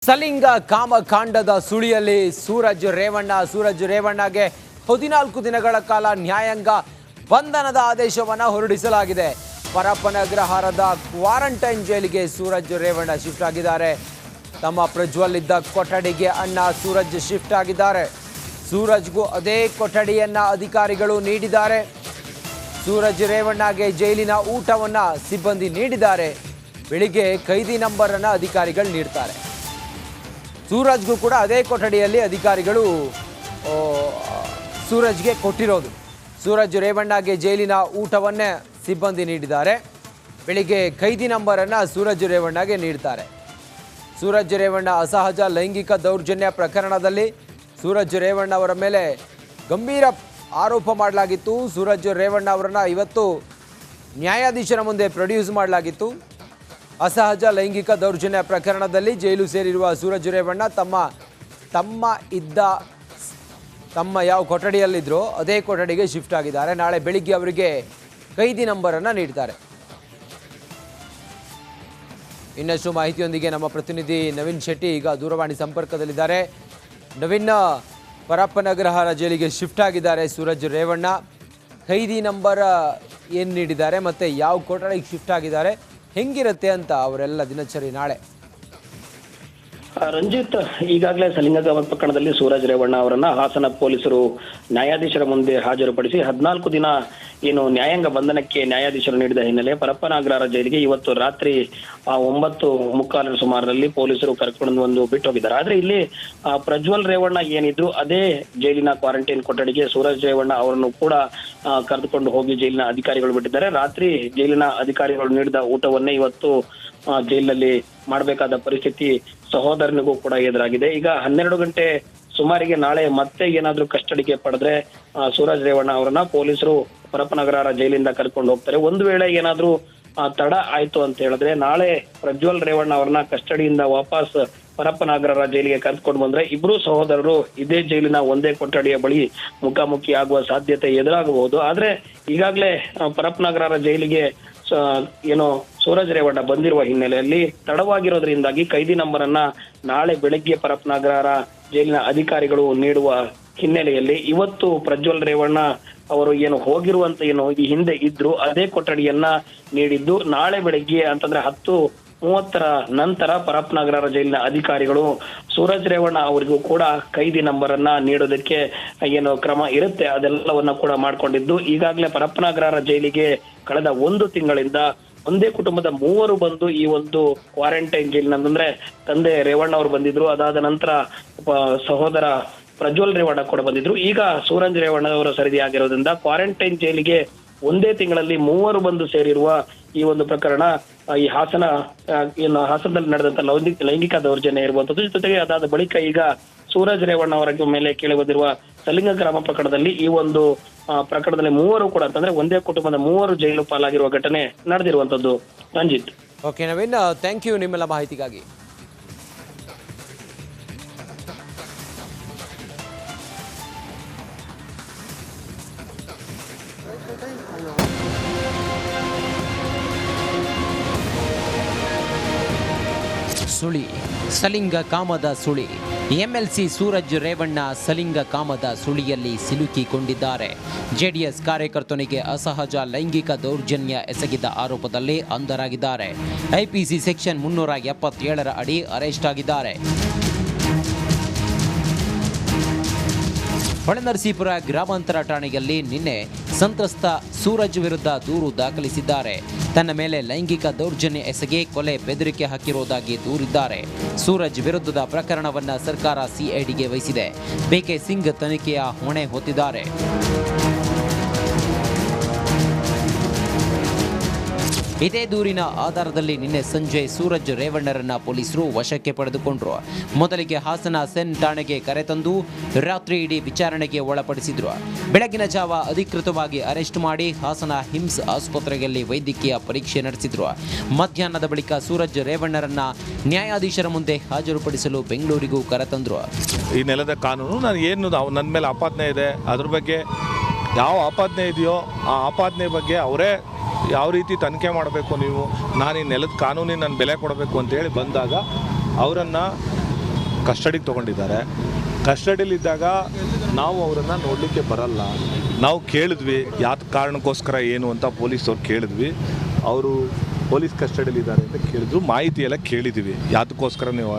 ಸಲಿಂಗ ಕಾಮಕಾಂಡದ ಸುಳಿಯಲ್ಲಿ ಸೂರಜ್ ರೇವಣ್ಣಗೆ 14 ದಿನಗಳ ಕಾಲ ನ್ಯಾಯಾಂಗ ಬಂಧನದ ಆದೇಶವನ್ನು ಹೊರಡಿಸಲಾಗಿದೆ. ಪರಪ್ಪನಗ್ರಹಾರದ ಕ್ವಾರಂಟೈನ್ ಜೈಲಿಗೆ ಸೂರಜ್ ರೇವಣ್ಣ ಶಿಫ್ಟ್ ಆಗಿದ್ದಾರೆ. ತಮ್ಮ ಪ್ರಜ್ವಲ್ ಇದ್ದ ಕೊಠಡಿಗೆ ಅಣ್ಣ ಸೂರಜ್ ಶಿಫ್ಟ್ ಆಗಿದ್ದಾರೆ. ಸೂರಜ್ಗೂ ಅದೇ ಕೊಠಡಿಯನ್ನ ಅಧಿಕಾರಿಗಳು ನೀಡಿದ್ದಾರೆ. ಸೂರಜ್ ರೇವಣ್ಣಗೆ ಜೈಲಿನ ಊಟವನ್ನು ಸಿಬ್ಬಂದಿ ನೀಡಿದ್ದಾರೆ. ಬೆಳಿಗ್ಗೆ ಕೈದಿ ನಂಬರ್ ಅನ್ನು ಅಧಿಕಾರಿಗಳು ನೀಡ್ತಾರೆ. ಸೂರಜ್ಗೂ ಕೂಡ ಅದೇ ಕೊಠಡಿಯಲ್ಲಿ ಅಧಿಕಾರಿಗಳು ಸೂರಜ್ಗೆ ಕೊಟ್ಟಿರೋದು. ಸೂರಜ್ ರೇವಣ್ಣಗೆ ಜೈಲಿನ ಊಟವನ್ನೇ ಸಿಬ್ಬಂದಿ ನೀಡಿದ್ದಾರೆ. ಬೆಳಿಗ್ಗೆ ಕೈದಿ ನಂಬರನ್ನು ಸೂರಜ್ ರೇವಣ್ಣಗೆ ನೀಡ್ತಾರೆ. ಸೂರಜ್ ರೇವಣ್ಣ ಅಸಹಜ ಲೈಂಗಿಕ ದೌರ್ಜನ್ಯ ಪ್ರಕರಣದಲ್ಲಿ ಸೂರಜ್ ರೇವಣ್ಣ ಅವರ ಮೇಲೆ ಗಂಭೀರ ಆರೋಪ ಮಾಡಲಾಗಿತ್ತು. ಸೂರಜ್ ರೇವಣ್ಣ ಅವರನ್ನು ಇವತ್ತು ನ್ಯಾಯಾಧೀಶರ ಮುಂದೆ ಪ್ರೊಡ್ಯೂಸ್ ಮಾಡಲಾಗಿತ್ತು. ಅಸಹಜ ಲೈಂಗಿಕ ದೌರ್ಜನ್ಯ ಪ್ರಕರಣದಲ್ಲಿ ಜೈಲು ಸೇರಿರುವ ಸೂರಜ್ ರೇವಣ್ಣ ತಮ್ಮ ಯಾವ ಕೊಠಡಿಯಲ್ಲಿದ್ದರೋ ಅದೇ ಕೊಠಡಿಗೆ ಶಿಫ್ಟ್ ಆಗಿದ್ದಾರೆ. ನಾಳೆ ಬೆಳಿಗ್ಗೆ ಅವರಿಗೆ ಕೈದಿ ನಂಬರನ್ನು ನೀಡ್ತಾರೆ. ಇನ್ನಷ್ಟು ಮಾಹಿತಿಯೊಂದಿಗೆ ನಮ್ಮ ಪ್ರತಿನಿಧಿ ನವೀನ್ ಶೆಟ್ಟಿ ಈಗ ದೂರವಾಣಿ ಸಂಪರ್ಕದಲ್ಲಿದ್ದಾರೆ. ನವೀನ್, ಪರಪ್ಪನಗ್ರಹಾರ ಜೈಲಿಗೆ ಶಿಫ್ಟ್ ಆಗಿದ್ದಾರೆ ಸೂರಜ್ ರೇವಣ್ಣ. ಕೈದಿ ನಂಬರ್ ಏನು ನೀಡಿದ್ದಾರೆ ಮತ್ತು ಯಾವ ಕೊಠಡಿಗೆ ಶಿಫ್ಟ್ ಆಗಿದ್ದಾರೆ, ಹೆಂಗಿರುತ್ತೆ ಅಂತ ಅವರೆಲ್ಲ ದಿನಚರಿ ನಾಳೆ? ರಂಜಿತ್, ಈಗಾಗಲೇ ಸಲಿಂಗ ಪ್ರಕರಣದಲ್ಲಿ ಸೂರಜ್ ರೇವಣ್ಣ ಅವರನ್ನ ಹಾಸನ ಪೊಲೀಸರು ನ್ಯಾಯಾಧೀಶರ ಮುಂದೆ ಹಾಜರುಪಡಿಸಿ 14 ದಿನ ಏನು ನ್ಯಾಯಾಂಗ ಬಂಧನಕ್ಕೆ ನ್ಯಾಯಾಧೀಶರು ನೀಡಿದ ಹಿನ್ನೆಲೆ ಪರಪ್ಪನಗ್ರಹಾರ ಜೈಲಿಗೆ ಇವತ್ತು ರಾತ್ರಿ 9:45 ಸುಮಾರಲ್ಲಿ ಪೊಲೀಸರು ಕರ್ಕೊಂಡು ಬಿಟ್ಟು ಹೋಗಿದ್ದಾರೆ. ಆದ್ರೆ ಇಲ್ಲಿ ಪ್ರಜ್ವಲ್ ರೇವಣ್ಣ ಏನಿದ್ರು ಅದೇ ಜೈಲಿನ ಕ್ವಾರಂಟೈನ್ ಕೊಠಡಿಗೆ ಸೂರಜ್ ರೇವಣ್ಣ ಅವರನ್ನು ಕೂಡ ಕರೆದುಕೊಂಡು ಹೋಗಿ ಜೈಲಿನ ಅಧಿಕಾರಿಗಳು ಬಿಟ್ಟಿದ್ದಾರೆ. ರಾತ್ರಿ ಜೈಲಿನ ಅಧಿಕಾರಿಗಳು ನೀಡಿದ ಊಟವನ್ನೇ ಇವತ್ತು ಜೈಲಿನಲ್ಲಿ ಮಾಡಬೇಕಾದ ಪರಿಸ್ಥಿತಿ ಸಹೋದರನಿಗೂ ಕೂಡ ಎದುರಾಗಿದೆ. ಈಗ 12 ಗಂಟೆ ಸುಮಾರಿಗೆ ನಾಳೆ ಮತ್ತೆ ಏನಾದ್ರೂ ಕಸ್ಟಡಿಗೆ ಪಡೆದ್ರೆ ಸೂರಜ್ ರೇವಣ್ಣ ಅವರನ್ನ ಪೊಲೀಸರು ಪರಪ್ಪನಗ್ರಹಾರ ಜೈಲಿಂದ ಕರ್ಕೊಂಡು ಹೋಗ್ತಾರೆ. ಒಂದು ವೇಳೆ ಏನಾದ್ರೂ ತಡ ಆಯ್ತು ಅಂತ ಹೇಳಿದ್ರೆ ನಾಳೆ ಪ್ರಜ್ವಲ್ ರೇವಣ್ಣ ಅವರನ್ನ ಕಸ್ಟಡಿಯಿಂದ ವಾಪಸ್ ಪರಪ್ಪನಗ್ರಹಾರ ಜೈಲಿಗೆ ಕರೆದುಕೊಂಡು ಬಂದ್ರೆ ಇಬ್ರು ಸಹೋದರರು ಇದೇ ಜೈಲಿನ ಒಂದೇ ಕೊಠಡಿಯ ಬಳಿ ಮುಖಾಮುಖಿ ಆಗುವ ಸಾಧ್ಯತೆ ಎದುರಾಗಬಹುದು. ಆದ್ರೆ ಈಗಾಗಲೇ ಪರಪ್ಪನಗ್ರಹಾರ ಜೈಲಿಗೆ ಏನು ಸೂರಜ್ ರೇವಣ್ಣ ಬಂದಿರುವ ಹಿನ್ನೆಲೆಯಲ್ಲಿ ತಡವಾಗಿರೋದ್ರಿಂದಾಗಿ ಕೈದಿ ನಂಬರ್ ಅನ್ನ ನಾಳೆ ಬೆಳಗ್ಗೆ ಪರಪ್ಪನಗ್ರಹಾರ ಜೈಲಿನ ಅಧಿಕಾರಿಗಳು ನೀಡುವ ಹಿನ್ನೆಲೆಯಲ್ಲಿ ಇವತ್ತು ಪ್ರಜ್ವಲ್ ರೇವಣ್ಣ ಅವರು ಏನು ಹೋಗಿರುವಂತ ಏನು ಈ ಹಿಂದೆ ಇದ್ರು ಅದೇ ಕೊಠಡಿಯನ್ನ ನೀಡಿದ್ದು ನಾಳೆ ಬೆಳಗ್ಗೆ ಅಂತಂದ್ರೆ 10:30 ನಂತರ ಪರಪ್ಪನಗ್ರಹಾರ ಜೈಲಿನ ಅಧಿಕಾರಿಗಳು ಸೂರಜ್ ರೇವಣ್ಣ ಅವರಿಗೂ ಕೂಡ ಕೈದಿ ನಂಬರ್ ಅನ್ನ ನೀಡೋದಕ್ಕೆ ಏನು ಕ್ರಮ ಇರುತ್ತೆ ಅದೆಲ್ಲವನ್ನ ಕೂಡ ಮಾಡ್ಕೊಂಡಿದ್ದು ಈಗಾಗಲೇ ಪರಪ್ಪನಗ್ರಹಾರ ಜೈಲಿಗೆ ಕಳೆದ 1 ತಿಂಗಳಿಂದ ಒಂದೇ ಕುಟುಂಬದ 3 ಬಂದು ಈ ಒಂದು ಕ್ವಾರಂಟೈನ್ ಜೈಲಿನಂದ್ರೆ ತಂದೆ ರೇವಣ್ಣ ಅವರು ಬಂದಿದ್ರು. ಅದಾದ ನಂತರ ಸಹೋದರ ಪ್ರಜ್ವಲ್ ರೇವಣ್ಣ ಕೂಡ ಬಂದಿದ್ರು. ಈಗ ಸೂರಜ್ ರೇವಣ್ಣ ಅವರ ಸರದಿ ಆಗಿರೋದ್ರಿಂದ ಕ್ವಾರಂಟೈನ್ ಜೈಲಿಗೆ ಒಂದೇ ತಿಂಗಳಲ್ಲಿ 3 ಬಂದು ಸೇರಿರುವ ಈ ಒಂದು ಪ್ರಕರಣ ಈ ಹಾಸನದಲ್ಲಿ ನಡೆದಂತ ಲೈಂಗಿಕ ದೌರ್ಜನ್ಯ ಇರುವಂತದ್ದು. ಜೊತೆಗೆ ಅದಾದ ಬಳಿಕ ಈಗ ಸೂರಜ್ ರೇವಣ್ಣ ಅವರ ಮೇಲೆ ಕೇಳಿ ಬಂದಿರುವ ಸಲಿಂಗ ಗ್ರಾಮ ಪ್ರಕರಣದಲ್ಲಿ ಈ ಒಂದು ಪ್ರಕರಣದಲ್ಲಿ 3 ಕೂಡ ಅಂತಂದ್ರೆ ಒಂದೇ ಕುಟುಂಬದ 3 ಜೈಲು ಪಾಲಾಗಿರುವ ಘಟನೆ ನಡೆದಿರುವಂತದ್ದು. Ranjith. Okay Naveen, thank you ನಿಮ್ಮೆಲ್ಲ ಮಾಹಿತಿಗಾಗಿ. ಸುಳಿ ಸಲಿಂಗ ಕಾಮದ ಸುಳಿ. ಎಂಎಲ್ಸಿ ಸೂರಜ್ ರೇವಣ್ಣ ಸಲಿಂಗ ಕಾಮದ ಸುಳಿಯಲ್ಲಿ ಸಿಲುಕಿಕೊಂಡಿದ್ದಾರೆ. ಜೆಡಿಎಸ್ ಕಾರ್ಯಕರ್ತನಿಗೆ ಅಸಹಜ ಲೈಂಗಿಕ ದೌರ್ಜನ್ಯ ಎಸಗಿದ ಆರೋಪದಲ್ಲಿ ಅಂಧರಾಗಿದ್ದಾರೆ. ಐಪಿಸಿ ಸೆಕ್ಷನ್ 377 ಅಡಿ ಅರೆಸ್ಟ್ ಆಗಿದ್ದಾರೆ. ಹೊಳೆನರಸೀಪುರ ಗ್ರಾಮಾಂತರ ಠಾಣೆಯಲ್ಲಿ ನಿನ್ನೆ ಸಂತ್ರಸ್ತ ಸೂರಜ್ ವಿರುದ್ಧ ದೂರು ದಾಖಲಿಸಿದ್ದಾರೆ. ತನ್ನ ಮೇಲೆ ಲೈಂಗಿಕ ದೌರ್ಜನ್ಯ ಎಸಗಿ ಕೊಲೆ ಬೆದರಿಕೆ ಹಾಕಿರುವುದಾಗಿ ದೂರಿದ್ದಾರೆ. ಸೂರಜ್ ವಿರುದ್ಧದ ಪ್ರಕರಣವನ್ನು ಸರ್ಕಾರ ಸಿಐಡಿಗೆ ವಹಿಸಿದೆ. ಬಿಕೆ ಸಿಂಗ್ ತನಿಖೆಯ ಹೊಣೆ ಹೊತ್ತಿದ್ದಾರೆ. ಇದೇ ದೂರಿನ ಆಧಾರದಲ್ಲಿ ನಿನ್ನೆ ಸಂಜೆ ಸೂರಜ್ ರೇವಣ್ಣರನ್ನ ಪೊಲೀಸರು ವಶಕ್ಕೆ ಪಡೆದುಕೊಂಡರು. ಮೊದಲಿಗೆ ಹಾಸನ ಸೆನ್ ಠಾಣೆಗೆ ಕರೆತಂದು ರಾತ್ರಿ ಇಡೀ ವಿಚಾರಣೆಗೆ ಒಳಪಡಿಸಿದ್ರು. ಬೆಳಗಿನ ಜಾವ ಅಧಿಕೃತವಾಗಿ ಅರೆಸ್ಟ್ ಮಾಡಿ ಹಾಸನ ಹಿಮ್ಸ್ ಆಸ್ಪತ್ರೆಯಲ್ಲಿ ವೈದ್ಯಕೀಯ ಪರೀಕ್ಷೆ ನಡೆಸಿದ್ರು. ಮಧ್ಯಾಹ್ನದ ಬಳಿಕ ಸೂರಜ್ ರೇವಣ್ಣರನ್ನ ನ್ಯಾಯಾಧೀಶರ ಮುಂದೆ ಹಾಜರುಪಡಿಸಲು ಬೆಂಗಳೂರಿಗೂ ಕರೆತಂದ್ರು. ಈ ನೆಲದ ಕಾನೂನು ನಾನು ಏನು ನನ್ನ ಮೇಲೆ ಆಪಾದನೆ ಇದೆ ಅದ್ರ ಬಗ್ಗೆ ಯಾವ ಆಪಾದನೆ ಇದೆಯೋ ಆ ಆಪಾದನೆ ಬಗ್ಗೆ ಅವರೇ ಯಾವ ರೀತಿ ತನಿಖೆ ಮಾಡಬೇಕು, ನೀವು ನಾನು ಈ ನೆಲದ ಕಾನೂನಿಗೆ ನಾನು ಬೆಲೆ ಕೊಡಬೇಕು ಅಂತೇಳಿ ಬಂದಾಗ ಅವರನ್ನು ಕಸ್ಟಡಿಗೆ ತೊಗೊಂಡಿದ್ದಾರೆ. ಕಸ್ಟಡಿಲಿದ್ದಾಗ ನಾವು ಅವರನ್ನು ನೋಡಲಿಕ್ಕೆ ಬರಲ್ಲ. ನಾವು ಕೇಳಿದ್ವಿ ಯಾವ್ದು ಕಾರಣಕ್ಕೋಸ್ಕರ ಏನು ಅಂತ ಪೊಲೀಸವ್ರು ಕೇಳಿದ್ವಿ. ಅವರು ಪೊಲೀಸ್ ಕಸ್ಟಡಿಲಿದ್ದಾರೆ ಅಂತ ಕೇಳಿದ್ರು. ಮಾಹಿತಿ ಎಲ್ಲ ಕೇಳಿದ್ವಿ, ಯಾವ್ದಕ್ಕೋಸ್ಕರ ನೀವು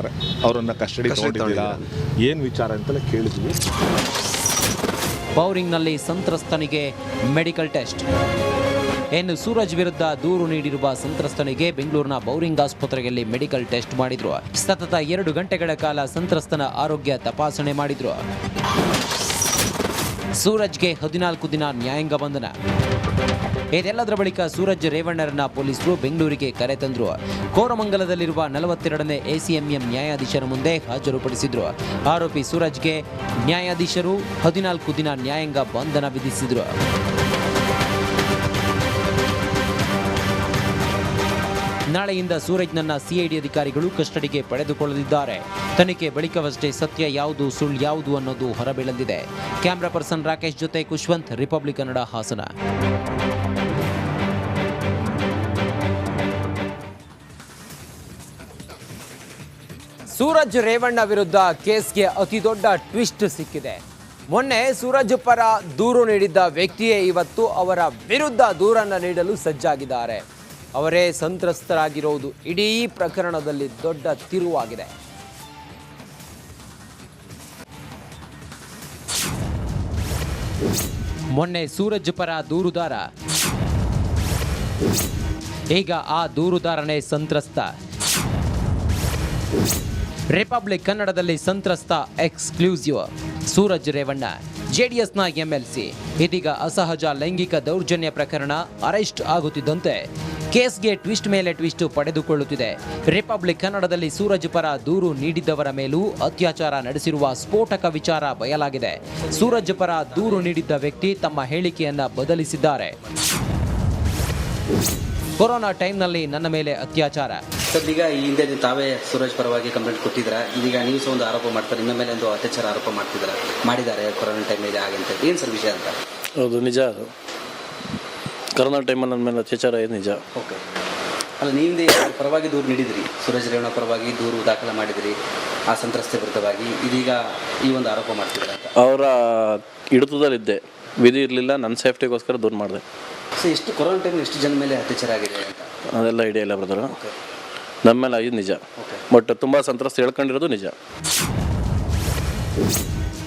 ಅವರನ್ನು ಕಸ್ಟಡಿ ತೊಗೊಂಡಿದ್ದೀರಾ, ಏನು ವಿಚಾರ ಅಂತೆಲ್ಲ ಕೇಳಿದ್ವಿ. ಬೌರಿಂಗ್ನಲ್ಲಿ ಸಂತ್ರಸ್ತನಿಗೆ ಮೆಡಿಕಲ್ ಟೆಸ್ಟ್. ಇನ್ನು ಸೂರಜ್ ವಿರುದ್ಧ ದೂರು ನೀಡಿರುವ ಸಂತ್ರಸ್ತನಿಗೆ ಬೆಂಗಳೂರಿನ ಬೌರಿಂಗ್ ಆಸ್ಪತ್ರೆಯಲ್ಲಿ ಮೆಡಿಕಲ್ ಟೆಸ್ಟ್ ಮಾಡಿದ್ರು. ಸತತ 2 ಗಂಟೆಗಳ ಕಾಲ ಸಂತ್ರಸ್ತನ ಆರೋಗ್ಯ ತಪಾಸಣೆ ಮಾಡಿದ್ರು. ಸೂರಜ್ಗೆ 14 ದಿನ ನ್ಯಾಯಾಂಗ ಬಂಧನ. ಇದೆಲ್ಲದರ ಬಳಿಕ ಸೂರಜ್ ರೇವಣ್ಣರನ್ನ ಪೊಲೀಸರು ಬೆಂಗಳೂರಿಗೆ ಕರೆತಂದ್ರು. ಕೋರಮಂಗಲದಲ್ಲಿರುವ 42ನೇ ACMM ನ್ಯಾಯಾಧೀಶರ ಮುಂದೆ ಹಾಜರುಪಡಿಸಿದ್ರು. ಆರೋಪಿ ಸೂರಜ್ಗೆ ನ್ಯಾಯಾಧೀಶರು 14 ದಿನ ನ್ಯಾಯಾಂಗ ಬಂಧನ ವಿಧಿಸಿದ್ರು. ನಾಳೆಯಿಂದ ಸೂರಜ್ನನ್ನ CID ಅಧಿಕಾರಿಗಳು ಕಸ್ಟಡಿಗೆ ಪಡೆದುಕೊಳ್ಳಲಿದ್ದಾರೆ. ತನಿಖೆ ಬಳಿಕವಷ್ಟೇ ಸತ್ಯ ಯಾವುದು ಸುಳ್ಳು ಯಾವುದು ಅನ್ನೋದು ಹೊರಬೀಳಲಿದೆ. ಕ್ಯಾಮ್ರಾ ಪರ್ಸನ್ ರಾಕೇಶ್ ಜೊತೆ ಕುಶ್ವಂತ್, ರಿಪಬ್ಲಿಕ್ ಕನ್ನಡ, ಹಾಸನ. ಸೂರಜ್ ರೇವಣ್ಣ ವಿರುದ್ಧ ಕೇಸ್ಗೆ ಅತಿ ದೊಡ್ಡ ಟ್ವಿಸ್ಟ್ ಸಿಕ್ಕಿದೆ. ಮೊನ್ನೆ ಸೂರಜ್ ಪರ ದೂರು ನೀಡಿದ್ದ ವ್ಯಕ್ತಿಯೇ ಇವತ್ತು ಅವರ ವಿರುದ್ಧ ದೂರನ್ನು ನೀಡಲು ಸಜ್ಜಾಗಿದ್ದಾರೆ. ಅವರೇ ಸಂತ್ರಸ್ತರಾಗಿರೋದು ಇಡೀ ಪ್ರಕರಣದಲ್ಲಿ ದೊಡ್ಡ ತಿರುವಾಗಿದೆ. ಮೊನ್ನೆ ಸೂರಜ್ ಪರ ದೂರುದಾರ, ಈಗ ಆ ದೂರುದಾರನೇ ಸಂತ್ರಸ್ತ. ರಿಪಬ್ಲಿಕ್ ಕನ್ನಡದಲ್ಲಿ ಸಂತ್ರಸ್ತ ಎಕ್ಸ್ಕ್ಲೂಸಿವ್. ಸೂರಜ್ ರೇವಣ್ಣ JDSನ MLC. ಇದೀಗ ಅಸಹಜ ಲೈಂಗಿಕ ದೌರ್ಜನ್ಯ ಪ್ರಕರಣ ಅರೆಸ್ಟ್ ಆಗುತ್ತಿದ್ದಂತೆ ಕೇಸ್ಗೆ ಟ್ವಿಸ್ಟ್ ಮೇಲೆ ಟ್ವಿಸ್ಟ್ ಪಡೆದುಕೊಳ್ಳುತ್ತಿದೆ. ರಿಪಬ್ಲಿಕ್ ಕನ್ನಡದಲ್ಲಿ ಸೂರಜ್ ಪರ ದೂರು ನೀಡಿದ್ದವರ ಮೇಲೂ ಅತ್ಯಾಚಾರ ನಡೆಸಿರುವ ಸ್ಫೋಟಕ ವಿಚಾರ ಬಯಲಾಗಿದೆ. ಸೂರಜ್ ಪರ ದೂರು ನೀಡಿದ್ದ ವ್ಯಕ್ತಿ ತಮ್ಮ ಹೇಳಿಕೆಯನ್ನ ಬದಲಿಸಿದ್ದಾರೆ. ಕೊರೋನಾ ಟೈಮ್ನಲ್ಲಿ ನನ್ನ ಮೇಲೆ ಅತ್ಯಾಚಾರ. ಸದ್ಯೀಗ ಈ ಹಿಂದೆ ತಾವೇ ಸೂರಜ್ ಪರವಾಗಿ ಕಂಪ್ಲೇಂಟ್ ಕೊಟ್ಟಿದ್ದೀರಾ, ಇದೀಗ ನೀವು ಸಹ ಒಂದು ಆರೋಪ ಮಾಡ್ತಾರೆ, ನಿಮ್ಮ ಮೇಲೆ ಒಂದು ಅತ್ಯಾಚಾರ ಆರೋಪ ಮಾಡಿದ್ದಾರೆ ಕೊರೋನಾ ಟೈಮಲ್ಲಿ ಹಾಗಂತ. ಏನು ಸರ್ ವಿಷಯ ಅಂತ? ಹೌದು, ನಿಜ. ಅದು ಕೊರೋನಾ ಟೈಮಲ್ಲಿ ನನ್ನ ಮೇಲೆ ಅತ್ಯಾಚಾರ ಏನು ನಿಜ. ಓಕೆ. ಅಲ್ಲ, ನೀವಿಂದ ಪರವಾಗಿ ದೂರು ನೀಡಿದಿರಿ, ಸೂರಜ್ ರೇವಣ್ಣ ಪರವಾಗಿ ದೂರು ದಾಖಲೆ ಮಾಡಿದಿರಿ ಆ ಸಂತ್ರಸ್ತೆ ವಿರುದ್ಧವಾಗಿ. ಇದೀಗ ಈ ಒಂದು ಆರೋಪ ಮಾಡ್ತಿದ್ದಾರೆ ಅಂತ. ಅವರ ಹಿಡಿತದಲ್ಲಿದ್ದೆ, ವಿಧಿ ಇರಲಿಲ್ಲ, ನನ್ನ ಸೇಫ್ಟಿಗೋಸ್ಕರ ದೂರು ಮಾಡಿದೆ. ಸೊ ಎಷ್ಟು ಕೊರೋನಾ ಟೈಮಲ್ಲಿ ಎಷ್ಟು ಜನ ಮೇಲೆ ಅತ್ಯಾಚಾರ ಆಗಿದೆ ಅಂತ ಅದೆಲ್ಲ ಐಡಿಯಾ ಇಲ್ಲ ಬ್ರದರ್. ನಮ್ಮ ಮೇಲೆ ಆಗಿದ್ದು ನಿಜ, ಬಟ್ ತುಂಬ ಸಂತ್ರಸ್ತ ಹೇಳ್ಕೊಂಡಿರೋದು ನಿಜ.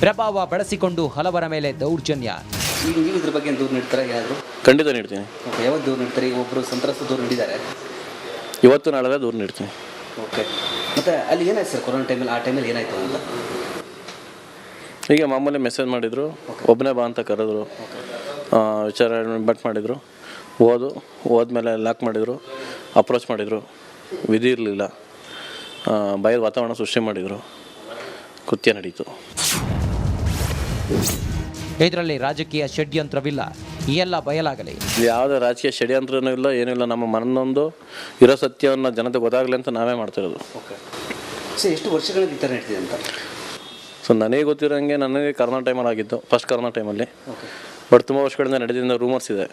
ಪ್ರಭಾವ ಬಳಸಿಕೊಂಡು ಹಲವರ ಮೇಲೆ ದೌರ್ಜನ್ಯ. ಈಗ ನೀವು ಇದ್ರ ಬಗ್ಗೆ ದೂರು ನೀಡ್ತಾರೆ ಏನಾದರೂ? ಖಂಡಿತ ನೀಡ್ತೀನಿ. ಓಕೆ. ಯಾವಾಗ ದೂರು ನೀಡ್ತಾರೆ? ಈಗ ಒಬ್ಬರು ಸಂತ್ರಸ್ತ ದೂರು ನೀಡಿದ್ದಾರೆ, ಇವತ್ತು ನಾಳೆ ದೂರು ನೀಡ್ತೀನಿ. ಓಕೆ. ಮತ್ತು ಅಲ್ಲಿ ಏನಾಯ್ತು ಸರ್ ಕೊರೋನಾ ಟೈಮಲ್ಲಿ? ಆ ಟೈಮಲ್ಲಿ ಏನಾಯಿತು ಅಂತ? ಹೀಗೆ ಮಾಮೂಲಿ ಮೆಸೇಜ್ ಮಾಡಿದರು, ಒಬ್ಬನೇ ಬಾ ಅಂತ ಕರೆದ್ರು, ವಿಚಾರ ಬಟ್ ಮಾಡಿದರು, ಹೋದ್ಮೇಲೆ ಲಾಕ್ ಮಾಡಿದರು, ಅಪ್ರೋಚ್ ಮಾಡಿದರು, ವಿಧಿ ಇರಲಿಲ್ಲ, ಭಯದ ವಾತಾವರಣ ಸೃಷ್ಟಿ ಮಾಡಿದರು, ಕೃತ್ಯ ನಡೀತು. ಇದರಲ್ಲಿ ರಾಜಕೀಯ ಷಡ್ಯಂತ್ರವಿಲ್ಲ, ಈ ಎಲ್ಲ ಬಯಲಾಗಲಿ. ಯಾವುದೇ ರಾಜಕೀಯ ಷಡ್ಯಂತ್ರನೂ ಇಲ್ಲ, ಏನೂ ಇಲ್ಲ. ನಮ್ಮ ಮನನೊಂದು ಇರೋ ಸತ್ಯವನ್ನು ಜನತೆ ಗೊತ್ತಾಗಲಿ ಅಂತ ನಾವೇ ಮಾಡ್ತಿರೋದು. ಓಕೆ. ಸೊ ಎಷ್ಟು ವರ್ಷಗಳಿಂದ ಈ ಥರ ನಡೀತಿದೆ ಅಂತ? ಸೊ ನನಗೆ ಗೊತ್ತಿರೋಂಗೆ ನನಗೆ ಕರೋನಾ ಟೈಮಲ್ಲಿ ಆಗಿದ್ದು, ಫಸ್ಟ್ ಕರೋನಾ ಟೈಮಲ್ಲಿ. ಬಟ್ ತುಂಬ ವರ್ಷಗಳಿಂದ ನಡೆದಿದ್ದ ರೂಮರ್ಸ್ ಇದೆ.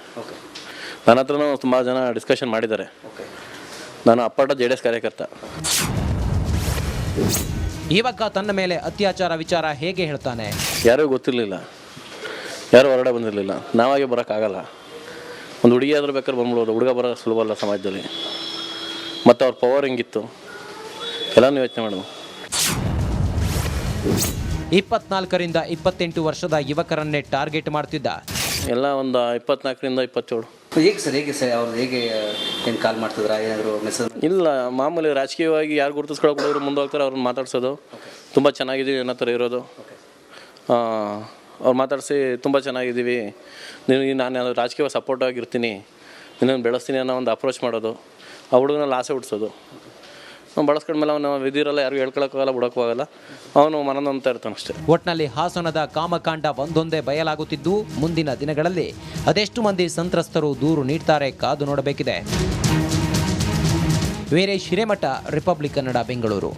ನನ್ನ ಹತ್ರನೂ ತುಂಬ ಜನ ಡಿಸ್ಕಷನ್ ಮಾಡಿದ್ದಾರೆ. ನಾನು ಅಪ್ಪಟ JDS ಕಾರ್ಯಕರ್ತ. ಯುವಕ ತನ್ನ ಮೇಲೆ ಅತ್ಯಾಚಾರ ವಿಚಾರ ಹೇಗೆ ಹೇಳ್ತಾನೆ? ಯಾರಿಗೂ ಗೊತ್ತಿರಲಿಲ್ಲ, ಯಾರು ಹೊರಗಡೆ ಬಂದಿರಲಿಲ್ಲ. ನಾವಾಗೆ ಬರೋಕ್ಕಾಗಲ್ಲ. ಒಂದು ಹುಡುಗಿ ಆದರೂ ಬೇಕಾದ್ರೆ ಬಂದ್ಬಿಡೋದು, ಹುಡುಗ ಬರೋ ಸುಲಭ ಅಲ್ಲ ಸಮಾಜದಲ್ಲಿ. ಮತ್ತು ಅವ್ರ ಪವರ್ ಹೆಂಗಿತ್ತು ಎಲ್ಲನೂ ಯೋಚನೆ ಮಾಡೋದು. 24ರಿಂದ 28 ವರ್ಷದ ಯುವಕರನ್ನೇ ಟಾರ್ಗೆಟ್ ಮಾಡ್ತಿದ್ದ. ಎಲ್ಲ ಒಂದು 24ರಿಂದ 27. ಹೇಗೆ ಸರ್ ಅವ್ರು ಹೇಗೆ ಏನು ಕಾಲ್ ಮಾಡ್ತಿದ್ರಾ, ಏನಾದರೂ ಮೆಸೇಜ್? ಇಲ್ಲ, ಮಾಮೂಲಿ ರಾಜಕೀಯವಾಗಿ ಯಾರು ಗುರುತಿಸ್ಕೊಳಕ್ಕೆ ಮುಂದೆ ಹೋಗ್ತಾರೆ ಅವ್ರನ್ನ ಮಾತಾಡ್ಸೋದು. ತುಂಬ ಚೆನ್ನಾಗಿದ್ದೀವಿ ಅನ್ನೋ ಥರ ಇರೋದು. ಅವ್ರು ಮಾತಾಡಿಸಿ ತುಂಬ ಚೆನ್ನಾಗಿದ್ದೀವಿ, ನಾನು ರಾಜಕೀಯ ಸಪೋರ್ಟ್ ಆಗಿರ್ತೀನಿ, ನಿನ್ನನ್ನು ಬೆಳೆಸ್ತೀನಿ ಅನ್ನೋ ಒಂದು ಅಪ್ರೋಚ್ ಮಾಡೋದು, ಆ ಹುಡುಗನಲ್ಲಿ ಆಸೆ ಹುಡ್ಸೋದು. ಬಳಸ್ಕೊಂಡ್ಮೇಲೆ ಅವನು ವಿಧಿರಲ್ಲ, ಯಾರಿಗೂ ಹೇಳ್ಕೊಳಕ್ಕಾಗಲ್ಲ, ಬಿಡೋಕ್ಕಾಗಲ್ಲ, ಅವನು ಮನನೊಂತ ಇರ್ತಾನೆ ಅಷ್ಟೇ. ಒಟ್ನಲ್ಲಿ ಹಾಸನದ ಕಾಮಕಾಂಡ ಒಂದೊಂದೇ ಬಯಲಾಗುತ್ತಿದ್ದು, ಮುಂದಿನ ದಿನಗಳಲ್ಲಿ ಅದೆಷ್ಟು ಮಂದಿ ಸಂತ್ರಸ್ತರು ದೂರು ನೀಡ್ತಾರೆ ಕಾದು ನೋಡಬೇಕಿದೆ. ವೀರೇಶ್ ಹಿರೇಮಠ, ರಿಪಬ್ಲಿಕ್ ಕನ್ನಡ, ಬೆಂಗಳೂರು.